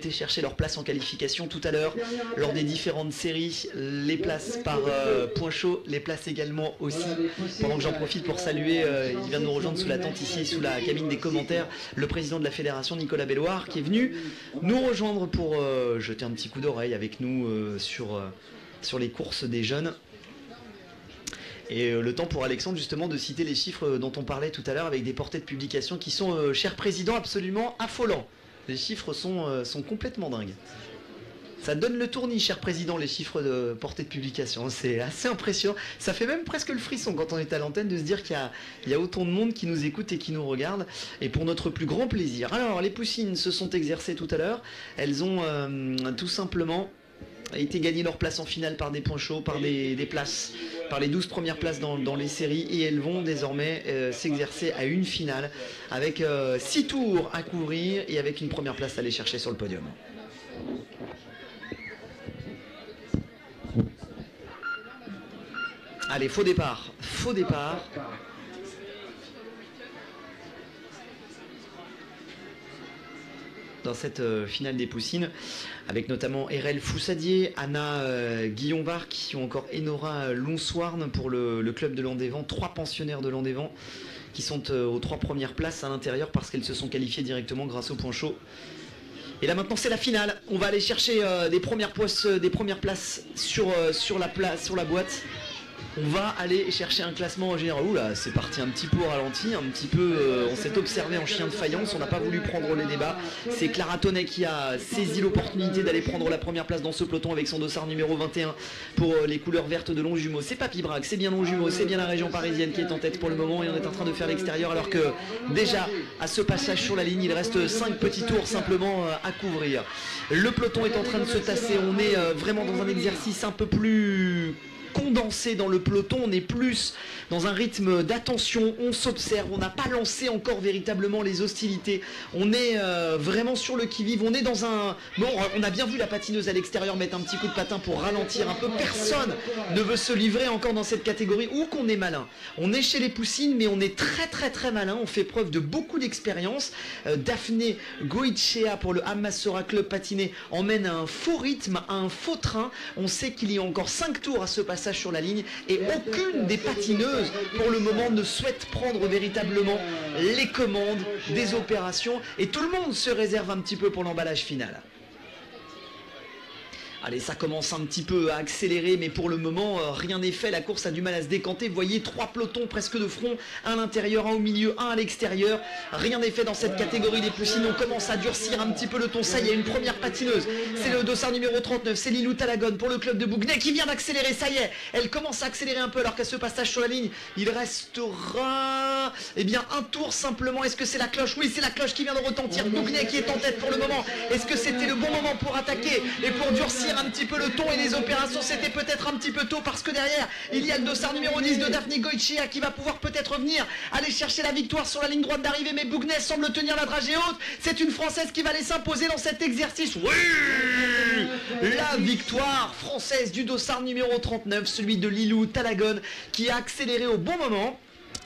été chercher leur place en qualification tout à l'heure lors des différentes séries, les places par point chaud, les places également aussi. Pendant que j'en profite pour saluer, il vient de nous rejoindre sous la tente ici, sous la cabine des commentaires, le président de la fédération Nicolas Belloir qui est venu nous rejoindre pour jeter un petit coup d'oreille avec nous sur les courses des jeunes. Et le temps pour Alexandre justement de citer les chiffres dont on parlait tout à l'heure avec des portées de publication qui sont, cher président, absolument affolants. Les chiffres sont complètement dingues. Ça donne le tournis, cher président, les chiffres de portée de publication. C'est assez impressionnant. Ça fait même presque le frisson quand on est à l'antenne de se dire qu'il y a autant de monde qui nous écoute et qui nous regarde. Et pour notre plus grand plaisir. Alors, les poussines se sont exercées tout à l'heure. Elles ont tout simplement été gagner leur place en finale par des points chauds, par des places, par les 12 premières places dans les séries, et elles vont désormais s'exercer à une finale avec 6 tours à couvrir et avec une première place à aller chercher sur le podium. Allez, faux départ, faux départ. Dans cette finale des poussines, avec notamment Erel Foussadier, Anna Guillon-Barc ou encore Enora Lonswarn pour le club de Landévent, 3 pensionnaires de Landévent qui sont aux 3 premières places à l'intérieur parce qu'elles se sont qualifiées directement grâce au point chaud. Et là maintenant c'est la finale, on va aller chercher des premières places sur la boîte. On va aller chercher un classement en général. Oula, c'est parti un petit peu au ralenti, un petit peu. On s'est observé en chien de faïence, on n'a pas voulu prendre les débats. C'est Clara Tonnet qui a saisi l'opportunité d'aller prendre la première place dans ce peloton avec son dossard numéro 21 pour les couleurs vertes de Longjumeau. C'est Papy Braque, c'est bien Longjumeau, c'est bien la région parisienne qui est en tête pour le moment et on est en train de faire l'extérieur alors que déjà à ce passage sur la ligne, il reste 5 petits tours simplement à couvrir. Le peloton est en train de se tasser, on est vraiment dans un exercice un peu plus condensé dans le peloton, on est plus dans un rythme d'attention, on s'observe, on n'a pas lancé encore véritablement les hostilités, on est vraiment sur le qui-vive, on est dans un... Bon, on a bien vu la patineuse à l'extérieur mettre un petit coup de patin pour ralentir un peu, personne ne veut se livrer encore dans cette catégorie, ou qu'on est malin. On est chez les poussines, mais on est très malin, on fait preuve de beaucoup d'expérience. Daphné Goichea pour le Hamasora Club Patiné emmène à un faux rythme, à un faux train, on sait qu'il y a encore 5 tours à ce passage sur la ligne et aucune des patineuses pour le moment ne souhaite prendre véritablement les commandes des opérations et tout le monde se réserve un petit peu pour l'emballage final. Allez, ça commence un petit peu à accélérer, mais pour le moment, rien n'est fait. La course a du mal à se décanter. Vous voyez, 3 pelotons presque de front, un à l'intérieur, un au milieu, un à l'extérieur. Rien n'est fait dans cette catégorie des poussines. On commence à durcir un petit peu le ton. Ça y est, une première patineuse. C'est le dossard numéro 39, c'est Lilou Talagone pour le club de Bougnay qui vient d'accélérer. Ça y est, elle commence à accélérer un peu alors qu'à ce passage sur la ligne, il restera un tour simplement. Est-ce que c'est la cloche? Oui, c'est la cloche qui vient de retentir. Bougnay qui est en tête pour le moment. Est-ce que c'était le bon moment pour attaquer et pour durcir un petit peu le ton et les opérations? C'était peut-être un petit peu tôt parce que derrière il y a le dossard numéro 10 de Daphné Goichea qui va pouvoir peut-être venir aller chercher la victoire sur la ligne droite d'arrivée, mais Bougnay semble tenir la dragée haute. C'est une Française qui va aller s'imposer dans cet exercice. Oui, la victoire française du dossard numéro 39, celui de Lilou Talagone qui a accéléré au bon moment,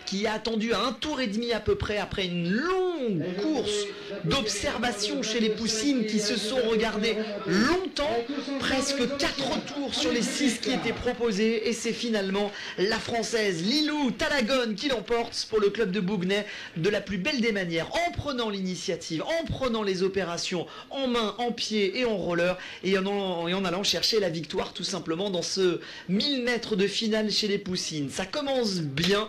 qui a attendu à 1 tour et demi à peu près après une longue course d'observation chez les poussines qui se sont regardées longtemps, presque 4 tours sur les 6 qui étaient proposés, et c'est finalement la Française Lilou Talagone qui l'emporte pour le club de Bougnay de la plus belle des manières, en prenant l'initiative, en prenant les opérations en main, en pied et en roller, et en allant chercher la victoire tout simplement dans ce 1000 mètres de finale chez les poussines. Ça commence bien.